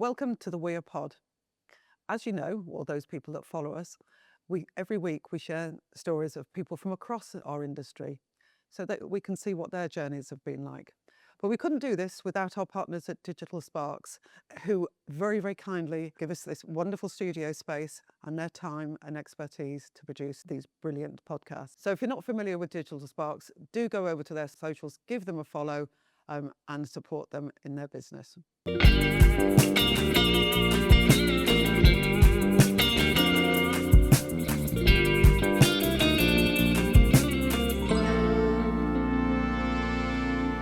Welcome to the Weir Pod. As you know, or those people that follow us, every week we share stories of people from across our industry so that we can see what their journeys have been like. But we couldn't do this without our partners at Digital Sparks, who very, very kindly give us this wonderful studio space and their time and expertise to produce these brilliant podcasts. So if you're not familiar with Digital Sparks, do go over to their socials, give them a follow, and support them in their business.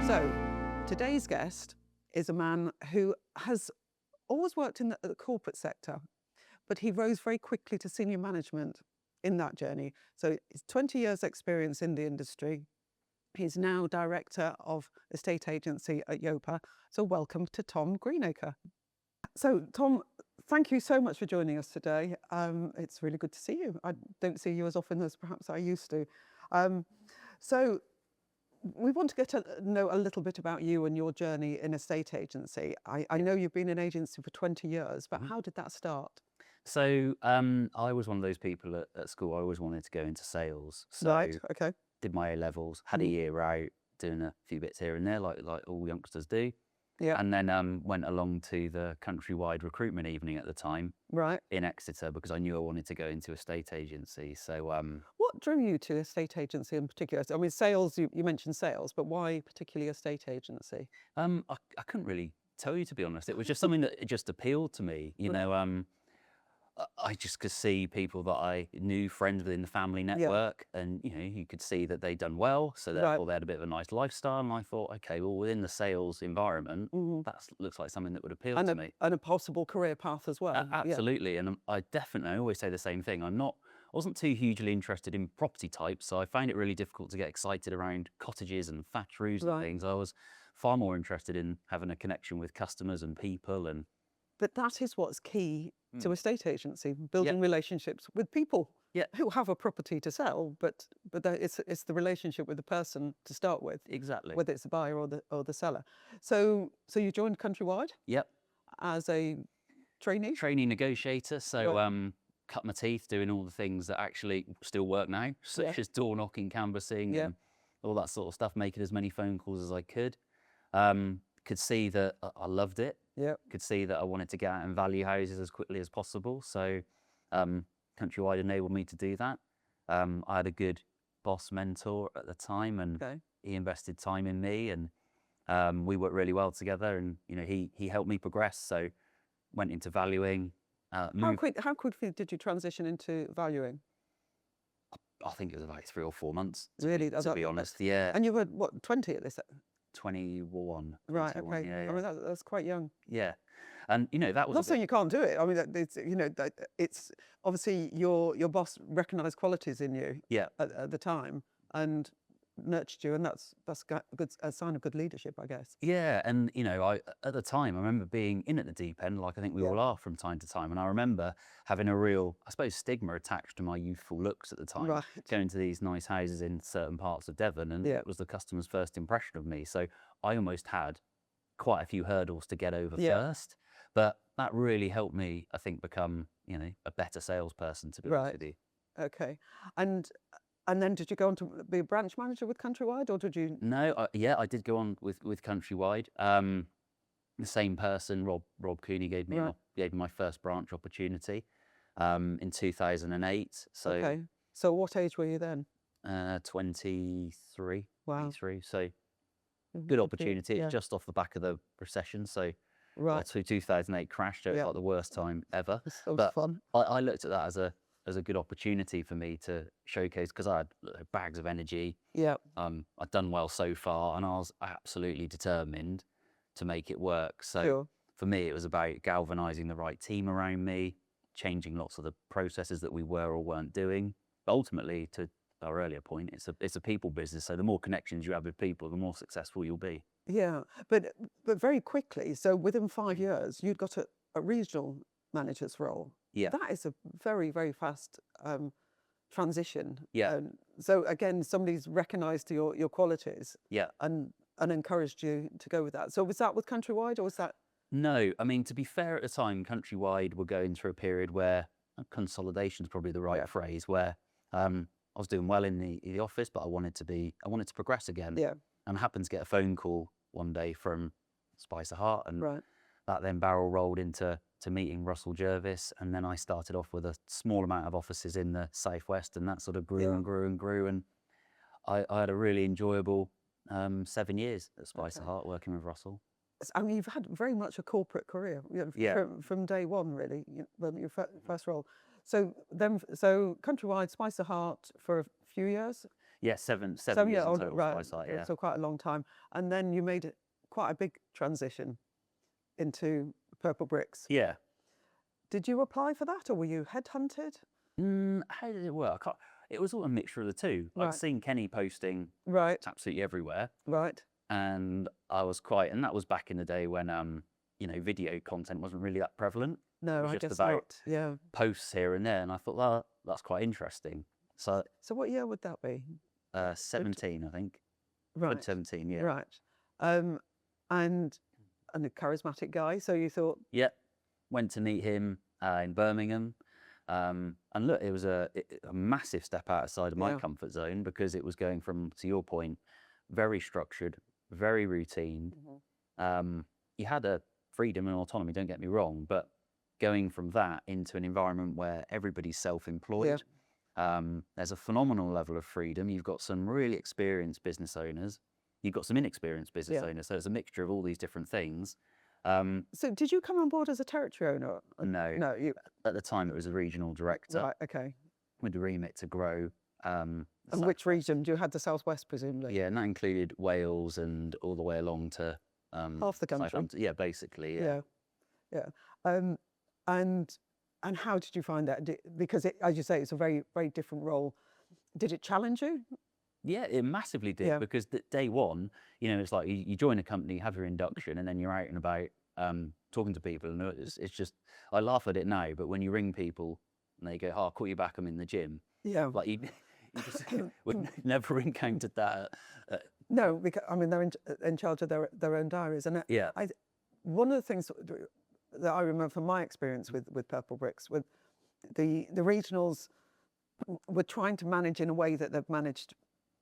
So today's guest is a man who has always worked in the corporate sector, but he rose very quickly to senior management in that journey. So it's 20 years experience in the industry. He's now director of estate agency at Yopa. So welcome to Tom Greenacre. So Tom, thank you so much for joining us today. It's really good to see you. I don't see you as often as perhaps I used to. So we want to get to know a little bit about you and your journey in estate agency. I know you've been in agency for 20 years, but how did that start? So I was one of those people at school. I always wanted to go into sales. So Right, okay. did my A-levels, had a year out doing a few bits here and there, like all youngsters do. Yeah. And then went along to the countrywide recruitment evening at the time Right. in Exeter because I knew I wanted to go into estate agency. So What drew you to estate agency in particular? I mean, sales, you mentioned sales, but why particularly estate agency? I couldn't really tell you, to be honest. It was just something that just appealed to me. You know, I just could see people that I knew, friends within the family network, and you could see that they'd done well, so therefore they had a bit of a nice lifestyle. And I thought, okay, well, within the sales environment, that looks like something that would appeal to me, and a possible career path as well. Absolutely. And I always say the same thing. I wasn't too hugely interested in property types, so I found it really difficult to get excited around cottages and thatch roofs and things. I was far more interested in having a connection with customers and people. But that is what's key to estate agency, building relationships with people who have a property to sell, but it's the relationship with the person to start with. Exactly. Whether it's the buyer or the seller. So you joined Countrywide? Yep. As a trainee? Trainee negotiator. So cut my teeth doing all the things that actually still work now, such as door knocking, canvassing, and all that sort of stuff, making as many phone calls as I could. Could see that I loved it. Yeah. Could see that I wanted to get out and value houses as quickly as possible. So Countrywide enabled me to do that. I had a good boss mentor at the time, and he invested time in me, and we worked really well together. And he helped me progress. So went into valuing. How quickly did you transition into valuing? I think it was about 3 or 4 months. Really, to be honest, yeah. And you were what, 20 at this? 21. Right. 21, Okay. Yeah. I mean, that's quite young. Yeah, and that was not saying you can't do it. I mean, it's obviously your boss recognised qualities in you. At the time and nurtured you, and that's a sign of good leadership, I guess. Yeah, and I at the time I remember being in at the deep end, like I think we all are from time to time, and I remember having a real, I suppose, stigma attached to my youthful looks at the time. Right. Going to these nice houses in certain parts of Devon, and it was the customer's first impression of me. So I almost had quite a few hurdles to get over first, but that really helped me, I think, become a better salesperson, to be honest with you. Okay, and then did you go on to be a branch manager with Countrywide, or did you? No, I did go on with Countrywide. The same person, Rob Cooney, gave me my first branch opportunity in 2008. So So what age were you then? 23. Wow. 23. So good opportunity. It's just off the back of the recession. So so 2008 crashed. So it was like the worst time ever. So but fun. I looked at that as a good opportunity for me to showcase, because I had bags of energy. Yeah. I'd done well so far, and I was absolutely determined to make it work. So for me, it was about galvanizing the right team around me, changing lots of the processes that we were or weren't doing. But ultimately, to our earlier point, it's a people business. So the more connections you have with people, the more successful you'll be. Yeah, but very quickly. So within 5 years, you'd got a regional manager's role. Yeah. That is a very, very fast transition. Yeah. So again, somebody's recognised your qualities. Yeah. And encouraged you to go with that. So was that with Countrywide, or was that? No, I mean, to be fair, at the time, Countrywide were going through a period where consolidation is probably the right phrase, where I was doing well in the office, but I wanted to progress again. Yeah. And I happened to get a phone call one day from Spice of Heart, and Right. that then barrel rolled into meeting Russell Jervis, and then I started off with a small amount of offices in the southwest, and that sort of grew and grew and grew, and I had a really enjoyable 7 years at Spice of Heart working with Russell. I mean, you've had very much a corporate career, Yeah. from day one, really. Your first role. So then, so Countrywide, Spice of Heart for a few years. Yeah, seven So years yeah, in total, right. Spice of Heart, yeah. So quite a long time, and then you made quite a big transition into Purplebricks. Yeah. Did you apply for that, or were you headhunted? How did it work? It was all a mixture of the two. Right. I'd seen Kenny posting Right. absolutely everywhere, Right. and and that was back in the day when video content wasn't really that prevalent. It No, was I just guess about not. Yeah. posts here and there, and I thought, well, that's quite interesting. So So what year would that be? 17, I think. Right. 2017, yeah. Right. And a charismatic guy. So you thought, Yep. Went to meet him in Birmingham. And look, it was a massive step outside of my comfort zone, because it was going from, to your point, very structured, very routine. You had a freedom and autonomy, don't get me wrong, but going from that into an environment where everybody's self-employed, there's a phenomenal level of freedom. You've got some really experienced business owners. You've got some inexperienced business owners. So it's a mixture of all these different things. so did you come on board as a territory owner? No. No, you. At the time, it was a regional director Right. Okay. with the remit to grow. And which region? You had the southwest, presumably. Yeah, and that included Wales and all the way along to Half the country. Southampton. Yeah, basically. Yeah. Yeah. And how did you find that? Because as you say, it's a very, very different role. Did it challenge you? Yeah, it massively did, because day one, it's like you join a company, have your induction, and then you're out and about talking to people, and it's just, I laugh at it now, but when you ring people and they go, "Oh, I'll call you back, I'm in the gym." Yeah. Like you just would never encountered that. No, because I mean they're in charge of their own diaries, and one of the things that I remember from my experience with Purplebricks, with the regionals were trying to manage in a way that they've managed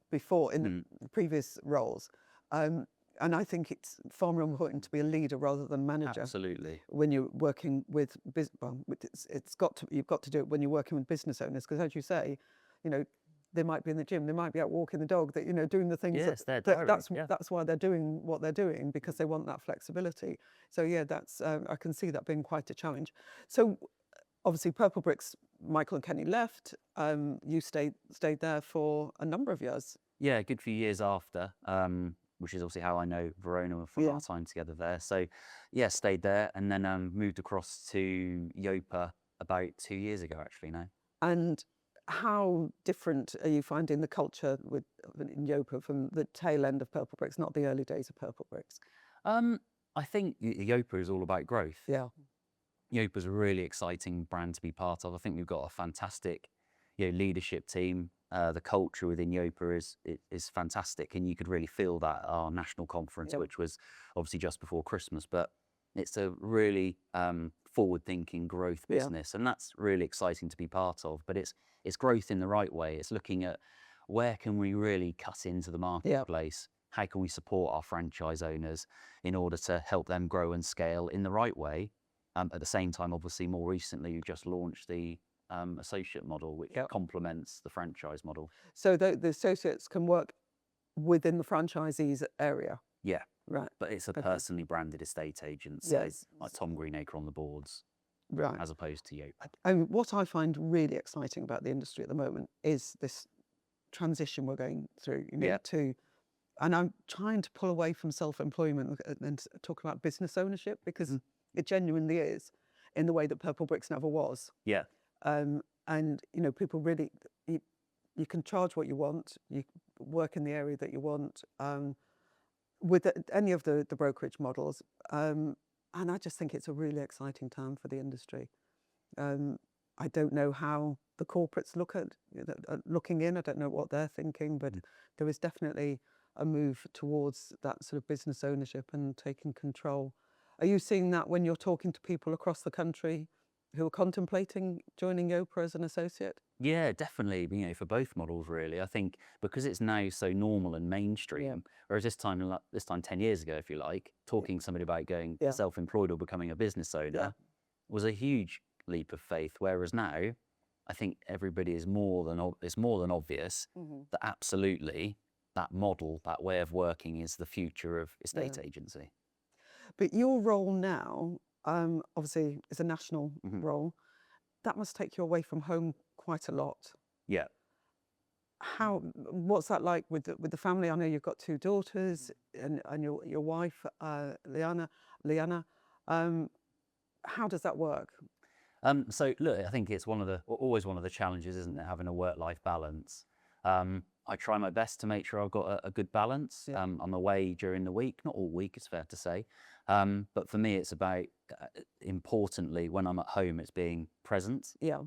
before in the previous roles, and I think it's far more important to be a leader rather than manager. Absolutely. When you're working with you've got to do it when you're working with business owners, because as you say, they might be in the gym, they might be out walking the dog, that doing the things. Yes, that's why they're doing what they're doing, because they want that flexibility. So yeah, that's I can see that being quite a challenge. So obviously, Purplebricks, Michael and Kenny left. You stayed there for a number of years. Yeah, a good few years after, which is obviously how I know Verona from our time together there. So yeah, stayed there, and then moved across to Yopa about 2 years ago, actually now. And how different are you finding the culture in Yopa from the tail end of Purplebricks, not the early days of Purplebricks? I think Yopa is all about growth. Yeah. Yopa's a really exciting brand to be part of. I think we've got a fantastic leadership team. The culture within Yopa is fantastic, and you could really feel that at our national conference, which was obviously just before Christmas. But it's a really forward-thinking growth business, and that's really exciting to be part of. But it's growth in the right way. It's looking at where can we really cut into the marketplace. How can we support our franchise owners in order to help them grow and scale in the right way? At the same time, obviously, more recently, you've just launched the associate model, which complements the franchise model. So the associates can work within the franchisee's area? Yeah. Right. But it's a personally branded estate agent, so like Tom Greenacre on the boards, right, as opposed to Yopa. And what I find really exciting about the industry at the moment is this transition we're going through, and I'm trying to pull away from self-employment and talk about business ownership, because it genuinely is, in the way that Purplebricks never was. Yeah. And people really, you can charge what you want, you work in the area that you want, with any of the brokerage models, and I just think it's a really exciting time for the industry. I don't know how the corporates look at looking in. I don't know what they're thinking, but there is definitely a move towards that sort of business ownership and taking control. Are you seeing that when you're talking to people across the country who are contemplating joining Yopa as an associate? Yeah, definitely. You know, for both models, really. I think because it's now so normal and mainstream, whereas this time 10 years ago, if you like, talking to somebody about going Yeah. self-employed or becoming a business owner was a huge leap of faith. Whereas now, I think everybody is it's more than obvious that absolutely that model, that way of working, is the future of estate agency. But your role now, obviously, is a national role. That must take you away from home quite a lot. Yeah. What's that like with the family? I know you've got 2 daughters and your wife, Liana. How does that work? So look, I think it's always one of the challenges, isn't it? Having a work-life balance. I try my best to make sure I've got a good balance. I'm away during the week, not all week, it's fair to say. But for me, it's about, importantly, when I'm at home, it's being present. Yeah.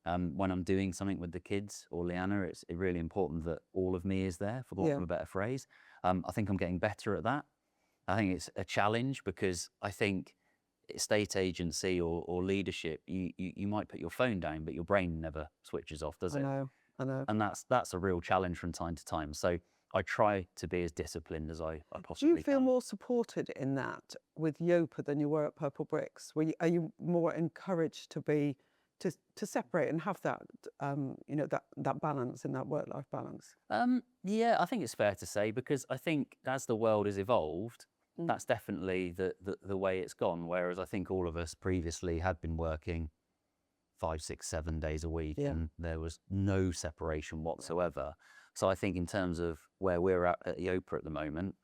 When I'm doing something with the kids or Liana, it's really important that all of me is there, for want of a better phrase. I think I'm getting better at that. I think it's a challenge because I think estate agency or leadership, you might put your phone down, but your brain never switches off, does it? I know. And that's a real challenge from time to time. So I try to be as disciplined as I Do possibly you feel can. more supported in that with Yopa than you were at Purplebricks? Are you more encouraged to separate and have that that balance in that work-life balance? Yeah, I think it's fair to say, because I think as the world has evolved, that's definitely the way it's gone. Whereas I think all of us previously had been working 5, 6, 7 days a week, and there was no separation whatsoever. So I think in terms of where we're at Yopa at the moment,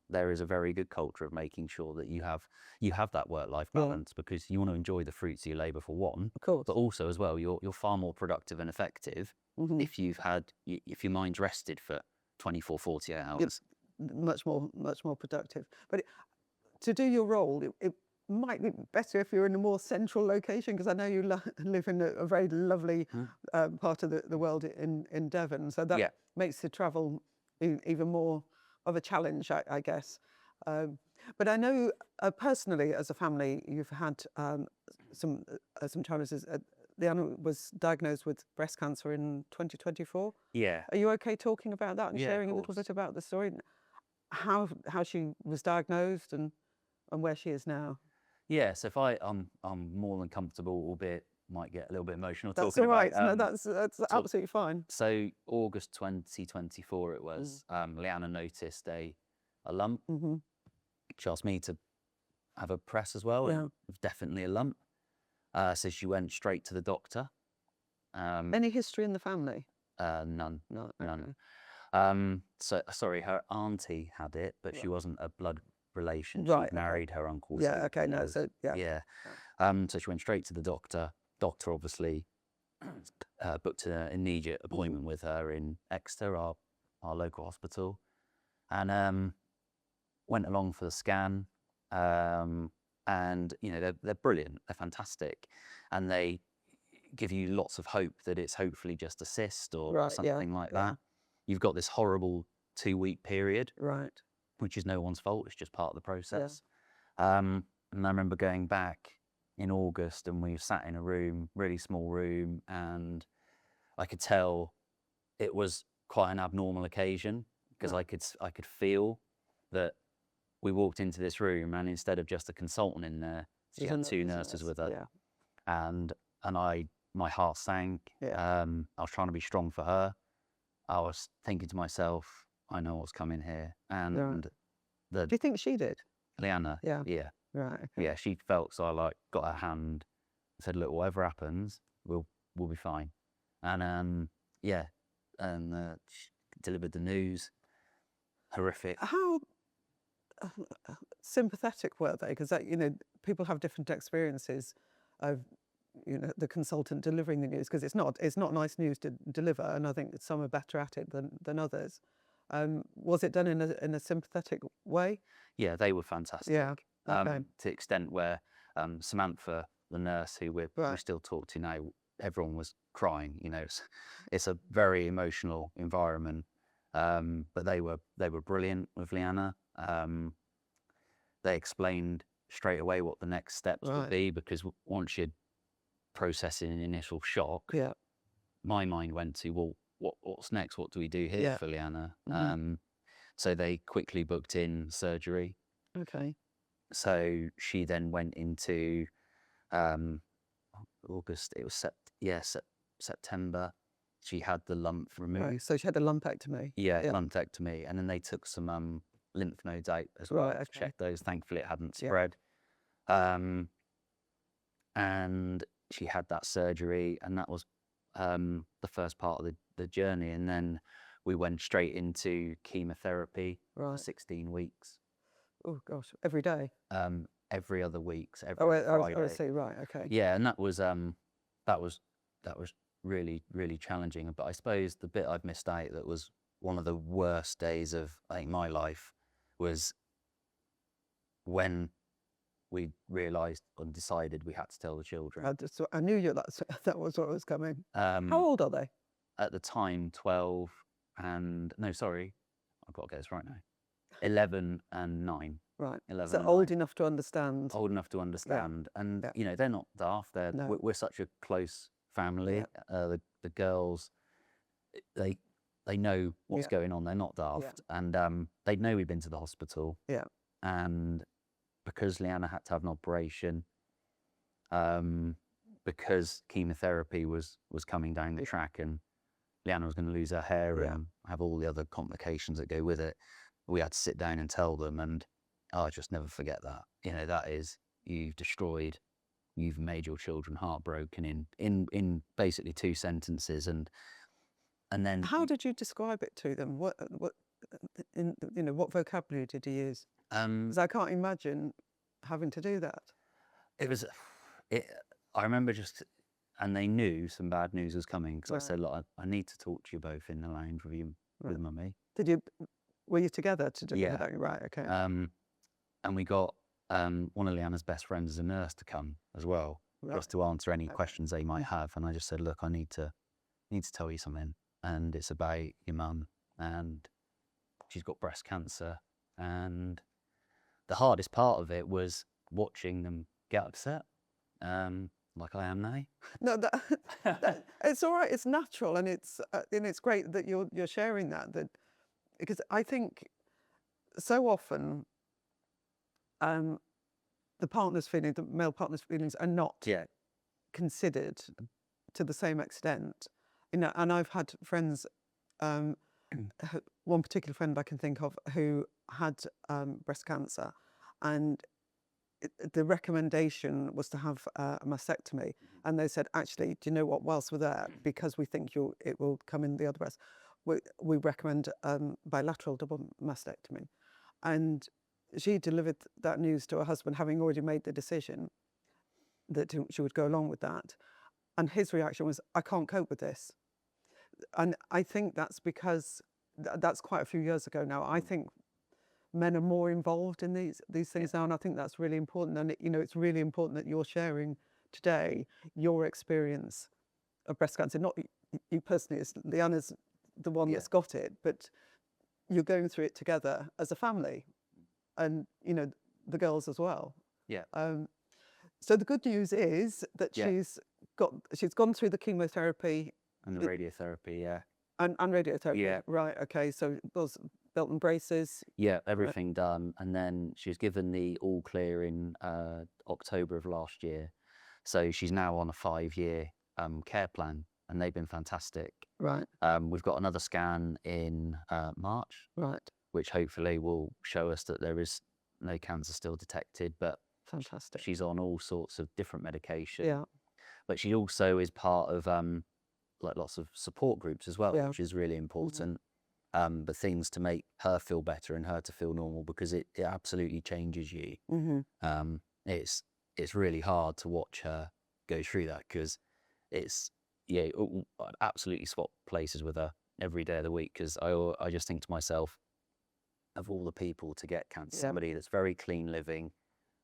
there is a very good culture of making sure that you have that work-life balance, because you want to enjoy the fruits of your labour, for one, Of course. but also as well, you're far more productive and effective if if your mind's rested for 24, 48 hours. Much more productive. But to do your role, it might be better if you're in a more central location, because I know you live in a very lovely part of the world in Devon, so that makes the travel even more of a challenge, I guess. But I know personally, as a family, you've had some challenges. Liana was diagnosed with breast cancer in 2024. Yeah. Are you okay talking about that and Yeah, of sharing a little course. bit about the story, how she was diagnosed and where she is now? Yeah, so if I'm more than comfortable, albeit might get a little bit emotional That's talking all right. about. No, that's absolutely fine. So August 2024 it was. Liana noticed a lump. She asked me to have a press as well. And it was definitely a lump. So she went straight to the doctor. Any history in the family? None. No, None. okay. So sorry, her auntie had it, but she wasn't a blood relation. Right, She married her uncle. Yeah, so okay, it no, was- so yeah. Yeah. So she went straight to the doctor. Doctor obviously booked an immediate appointment with her in Exeter, our local hospital, and went along for the scan. And you know, they're brilliant, they're fantastic, and they give you lots of hope that it's hopefully just a cyst or something like that. You've got this horrible 2-week period, which is no one's fault, it's just part of the process. And I remember going back in August, and we sat in a room, really small room, and I could tell it was quite an abnormal occasion, because I could feel that we walked into this room, and instead of just a consultant in there, she had 2 nurses with her, and my heart sank. I was trying to be strong for her. I was thinking to myself, I know what's coming here, and Do you think she did? Liana, Yeah. yeah. Right. Okay. Yeah, she felt, so I got her hand, said, look, whatever happens, we'll be fine. And she delivered the news. Horrific. How sympathetic were they? Because people have different experiences of the consultant delivering the news, because it's not nice news to deliver, and I think some are better at it than others. Was it done in a sympathetic way? Yeah, they were fantastic. Yeah. Okay. To the extent where Samantha, the nurse who we still talk to now, everyone was crying. You know, it's a very emotional environment. But they were brilliant with Liana. They explained straight away what the next steps would Right. be, because once you're processing an initial shock, Yeah. my mind went to, well, what's next? What do we do here Yeah. for Leanna? Mhm. So they quickly booked in surgery. Okay. So she then went into um, August. It was September. She had the lump removed. Right. So she had a lumpectomy. Yeah, Yeah. lumpectomy, and then they took some lymph nodes out as Right, well to okay. check those. Thankfully, it hadn't Yeah. spread. And she had that surgery, and that was the first part of the journey. And then we went straight into chemotherapy for Right. 16 weeks. Oh gosh, every day. Every other week, so Oh, every I Friday. see. Right. Okay. Yeah, and that was really, really challenging. But I suppose the bit I've missed out that was one of the worst days of, I think, my life was when we realised and decided we had to tell the children. I knew that was what was coming. How Um, old are they? at the time, 12 and, no, sorry, I've got to get this right now. 11 and 9. Right. 11 So and old 9. enough to understand. Old enough to understand. And, Yeah. you know, they're not daft. No. We're such a close family. The girls, they know what's Yeah. going on. They're not daft. And they know we've been to the hospital. Yeah. And because Leanna had to have an operation, because chemotherapy was coming down the track, and Leanna was going to lose her hair and have all the other complications that go with it, we had to sit down and tell them. And I'll just never forget that. You know, that is, you've made your children heartbroken in basically 2 sentences. And then How did you describe it to them? What what vocabulary did you use? Because I can't imagine having to do that. it was, I remember and they knew some bad news was coming, because I said, look, I need to talk to you both in the lounge with you, with Mummy. Were you together to do Yeah. that? Right. Okay. And we got one of Leanna's best friends as a nurse to come as well, just to answer any questions they might have. And I just said, look, I need to tell you something, and it's about your mum, and she's got breast cancer. And the hardest part of it was watching them get upset, like I am now. No, it's all right. It's natural, and it's great that you're sharing that. Because I think so often, the male partner's feelings are not considered to the same extent. You know, and I've had friends. One particular friend I can think of who had breast cancer, and the recommendation was to have a mastectomy, and they said, actually, do you know what? Whilst we're there, because we think it will come in the other breast, we recommend bilateral double mastectomy. And she delivered that news to her husband, having already made the decision that she would go along with that. And his reaction was, I can't cope with this. And I think that's because that's quite a few years ago now. I think men are more involved in these things now, and I think that's really important. And it's really important that you're sharing today your experience of breast cancer. Not you personally, as Leanna's the one that's got it, but you're going through it together as a family, and the girls as well. Yeah. So the good news is that she's gone through the chemotherapy And the radiotherapy, and radiotherapy. Yeah. Right. Okay. So those belt and braces. Yeah, everything done. And then she was given the all clear in October of last year. So she's now on a 5-year care plan, and they've been fantastic. Right. We've got another scan in March, Right. which hopefully will show us that there is no cancer still detected, but Fantastic. she's on all sorts of different medication. Yeah. But she also is part of like lots of support groups as well, which is really important. But things to make her feel better and her to feel normal, because it absolutely changes you. It's really hard to watch her go through that, because I'd absolutely swap places with her every day of the week, because I just think to myself, of all the people to get cancer, somebody that's very clean living,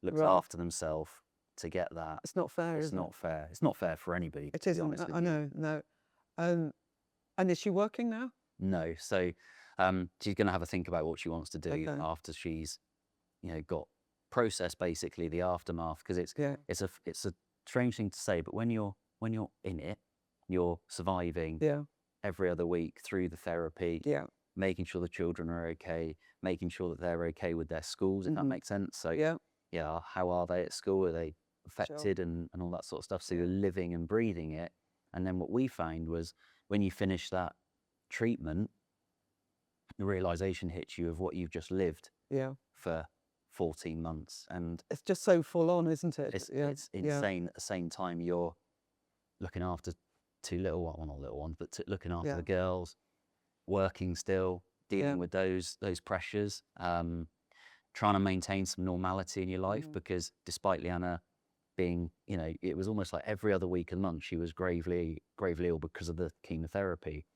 looks after themselves, to get that. It's not fair. It's not fair. It's not fair for anybody. It isn't. I know. No. And is she working now? No. So she's going to have a think about what she wants to do after she's, got process basically the aftermath, because it's a strange thing to say, but when you're in it, you're surviving every other week through the therapy, making sure the children are okay, making sure that they're okay with their schools, if that makes sense. So how are they at school? Are they affected and all that sort of stuff? So you're living and breathing it. And then what we found was when you finish that treatment, the realization hits you of what you've just lived for 14 months. And it's just so full on, isn't it? It's insane. At the same time, you're looking after two little ones, well, not little ones, but looking after the girls, working still, dealing with those pressures, trying to maintain some normality in your life, because despite Leanna being, it was almost like every other week and month she was gravely ill because of the chemotherapy.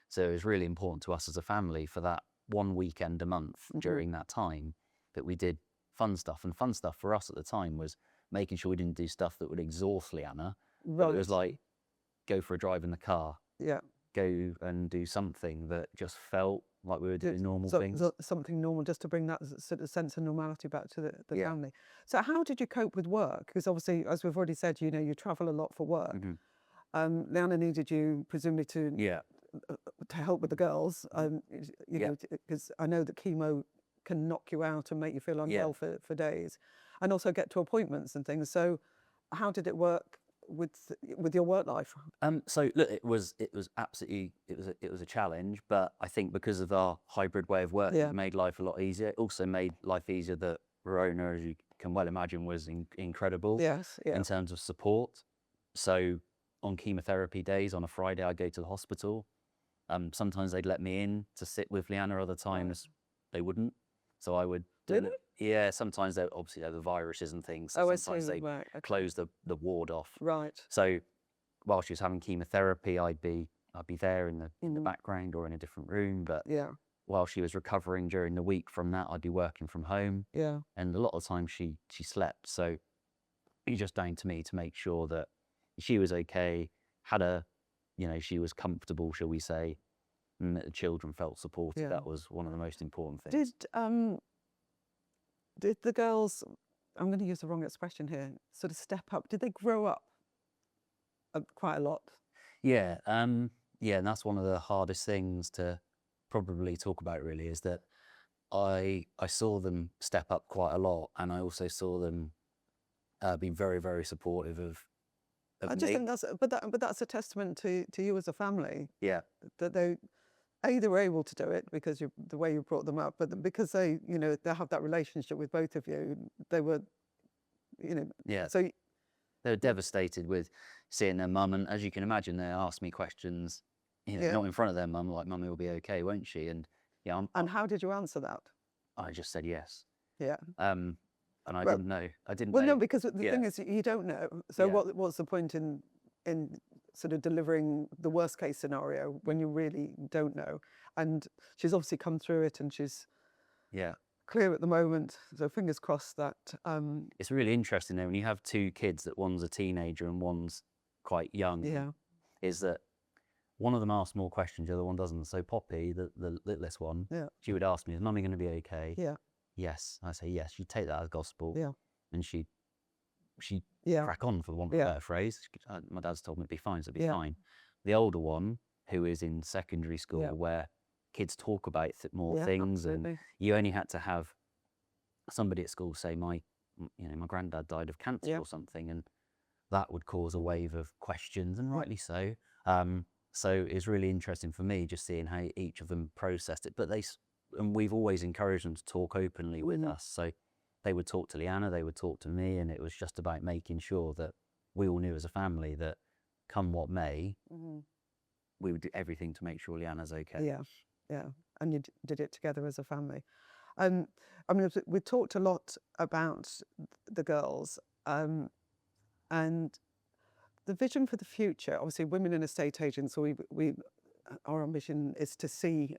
So it was really important to us as a family for that one weekend a month during that time that we did fun stuff. And fun stuff for us at the time was making sure we didn't do stuff that would exhaust Leanna. Right. It was like, go for a drive in the car. Yeah. Go and do something that just felt like we were doing normal things. Something normal, just to bring that sort of sense of normality back to the family. So how did you cope with work? Because obviously, as we've already said, you travel a lot for work. Leanna needed you presumably to help with the girls, because I know that chemo can knock you out and make you feel unwell for days, and also get to appointments and things. So how did it work with your work life? So look, it was absolutely a challenge, but I think because of our hybrid way of working, it made life a lot easier. It also made life easier that Verona, as you can well imagine, was incredible in terms of support. So on chemotherapy days, on a Friday, I'd go to the hospital. Sometimes they'd let me in to sit with Leanna, other times they wouldn't. So I would Yeah, sometimes there were viruses and things. So sometimes they close the ward off. Right. So while she was having chemotherapy, I'd be there in the background or in a different room. But while she was recovering during the week from that, I'd be working from home. Yeah. And a lot of the time she slept. So it was just down to me to make sure that she was okay, she was comfortable, shall we say, and that the children felt supported. Yeah. That was one of the most important things. Did the girls, I'm going to use the wrong expression here, sort of step up? Did they grow up quite a lot? Yeah, and that's one of the hardest things to probably talk about, really, is that I saw them step up quite a lot, and I also saw them be very, very supportive of I just think that's a testament to you as a family. Yeah. That they were able to do it because the way you brought them up, but because they have that relationship with both of you, they were, so they were devastated with seeing their mum, and as you can imagine, they asked me questions, not in front of their mum, like, "Mummy will be okay, won't she?" And and how did you answer that? I just said yes. Yeah. And I didn't know. Well, no, because the thing is, you don't know. So what's the point in sort of delivering the worst case scenario when you really don't know? And she's obviously come through it, and she's clear at the moment. So fingers crossed that. It's really interesting though when you have two kids, that one's a teenager and one's quite young. Yeah. Is that one of them asks more questions, the other one doesn't. So Poppy, the littlest one, she would ask me, "Is Mummy going to be okay?" Yeah. Yes. I say yes. She'd take that as gospel. Yeah. And she'd crack on, for want of a better phrase. My dad's told me it'd be fine, so it'd be fine. The older one, who is in secondary school, where kids talk about more things, absolutely. And you only had to have somebody at school say, my granddad died of cancer or something, and that would cause a wave of questions, and rightly so. So it's really interesting for me just seeing how each of them processed it. But and we've always encouraged them to talk openly with us. So they would talk to Leanna, they would talk to me, and it was just about making sure that we all knew as a family that come what may, we would do everything to make sure Leanna's okay. Yeah, yeah. And you did it together as a family. I mean, we talked a lot about the girls, and the vision for the future. Obviously, women in estate agents, so our ambition is to see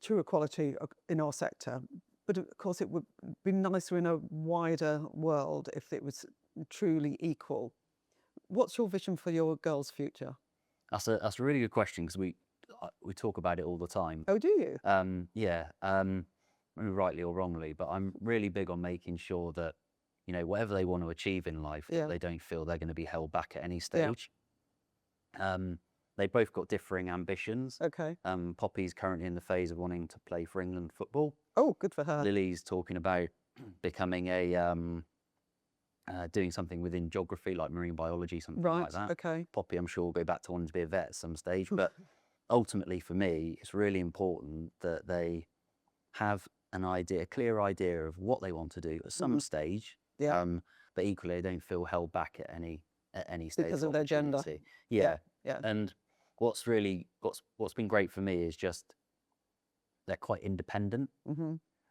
true equality in our sector. But of course, it would be nicer in a wider world if it was truly equal. What's your vision for your girls' future? That's a really good question, because we talk about it all the time. Oh, do you? Yeah. rightly or wrongly, but I'm really big on making sure that, you know, whatever they want to achieve in life, that they don't feel they're going to be held back at any stage. They both got differing ambitions. Okay. Poppy's currently in the phase of wanting to play for England football. Oh, good for her. Lily's talking about becoming doing something within geography, like marine biology, something like that. Okay. Poppy, I'm sure, will go back to wanting to be a vet at some stage. But ultimately, for me, it's really important that they have a clear idea of what they want to do at some stage. But equally, they don't feel held back at any stage because of their gender. Yeah. Yeah. And what's been great for me is just they're quite independent.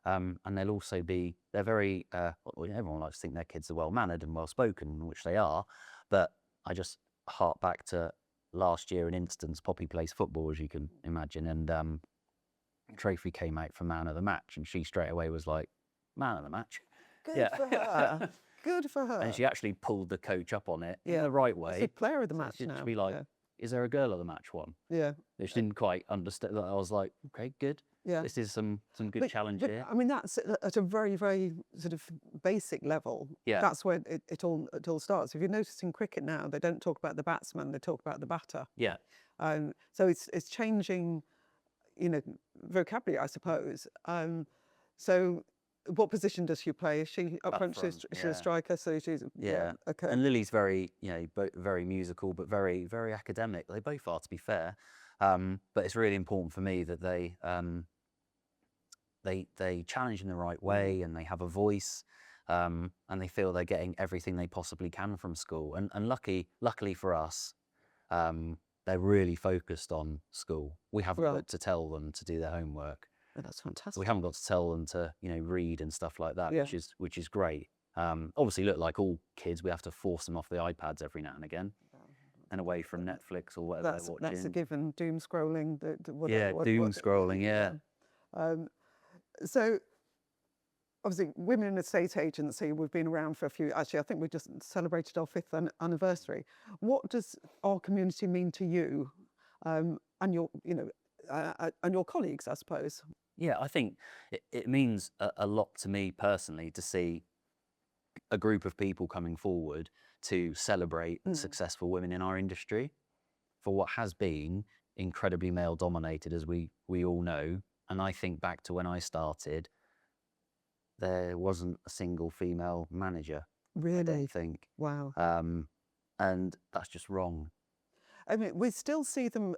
And they'll also they're very, everyone likes to think their kids are well-mannered and well-spoken, which they are, but I just hark back to last year, an instance. Poppy plays football, as you can imagine, and Trophy came out for man of the match, and she straight away was like, man of the match. Good for her. Good for her. And she actually pulled the coach up on it in the right way. She's player of the match now. She'd be like, is there a girl of the match one? Yeah. She didn't quite understand. I was like, okay, good. Yeah. This is some good challenge here. I mean, that's at a very, very sort of basic level. Yeah. That's where it all starts. If you notice in cricket now, they don't talk about the batsman, they talk about the batter. Yeah. So it's changing, you know, vocabulary, I suppose. So what position does she play? Is she up front? She's a striker, so she's okay. And Lily's very, you know, very musical, but very, very academic. They both are, to be fair. But it's really important for me that they challenge in the right way, and they have a voice, and they feel they're getting everything they possibly can from school. And luckily for us, they're really focused on school. We haven't got to tell them to do their homework. Oh, that's fantastic. We haven't got to tell them to, you know, read and stuff like that, which is great. Obviously, look, like all kids, we have to force them off the iPads every now and again, and away from Netflix or whatever they're watching. That's a given. Doom scrolling. Scrolling. Yeah. So, obviously, Women in Estate Agency, we've been around for a few. Actually, I think we just celebrated our 5th anniversary. What does our community mean to you, and your, you know, and your colleagues, I suppose? Yeah, I think it means a lot to me personally to see a group of people coming forward to celebrate successful women in our industry for what has been incredibly male dominated, as we all know. And I think back to when I started, there wasn't a single female manager. Really? I don't think. Wow. And that's just wrong. I mean, we still see them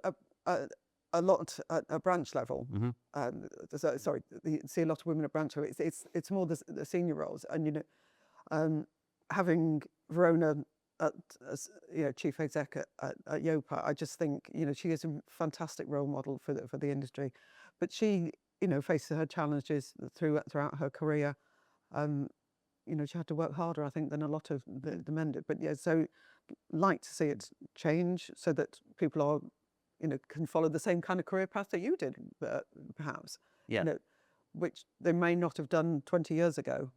a lot at a branch level. See a lot of women at branch level. It's more the senior roles, and you know, having Verona as you know, chief exec at Yopa, I just think, you know, she is a fantastic role model for the industry. But she, you know, faces her challenges throughout her career. You know, she had to work harder, I think, than a lot of the men did. But yeah, so like to see it change so that people are, you know, can follow the same kind of career path that you did, perhaps. Yeah. You know, which they may not have done 20 years ago,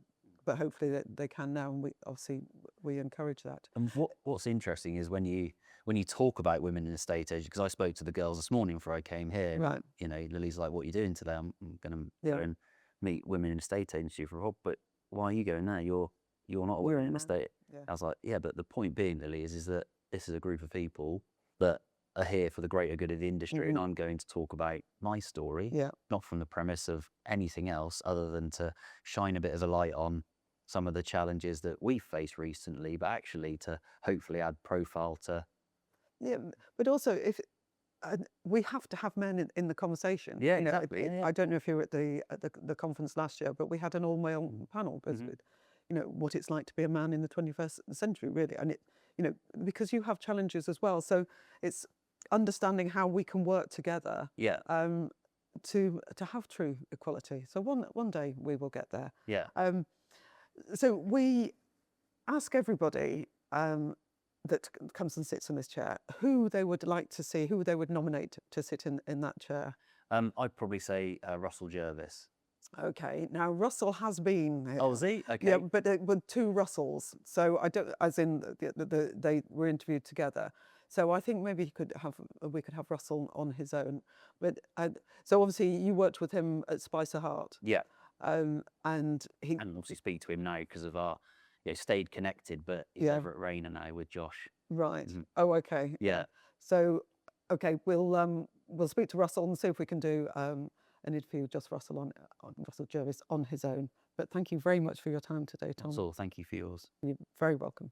but hopefully they can now, and we encourage that. And what's interesting is when you talk about women in estate agency, because I spoke to the girls this morning before I came here. Right. You know, Lily's like, "What are you doing today?" I'm going to go and meet women in estate agency for a while. But why are you going there? You're not a woman in estate. Yeah. I was like, yeah, but the point being, Lily, is that this is a group of people that are here for the greater good of the industry, and I'm going to talk about my story, not from the premise of anything else other than to shine a bit of a light on some of the challenges that we've faced recently, but actually to hopefully add profile to. Yeah, but also if we have to have men in the conversation. Yeah, you know, exactly. I don't know if you were at the conference last year, but we had an all-male panel with, you know, what it's like to be a man in the 21st century, really, and it, you know, because you have challenges as well. So it's understanding how we can work together. Yeah. To have true equality. So one day we will get there. Yeah. So we ask everybody that comes and sits in this chair who they would like to see, who they would nominate to sit in that chair. I'd probably say Russell Jervis. Okay, now Russell has been here. Oh, is he? Okay. Yeah, but there were 2 Russells, so I don't, as in they were interviewed together. So I think maybe we could have Russell on his own. But so obviously you worked with him at Spice of Heart. Yeah. And he, And obviously speak to him now because of our, stayed connected, but he's Yeah. over at Rayner now with Josh. right. Mhm. Oh, okay. Yeah. So, okay, we'll speak to Russell and see if we can do an interview with just Russell on Russell Jervis on his own. But thank you very much for your time today, Tom. That's all. Thank you for yours. You're very welcome.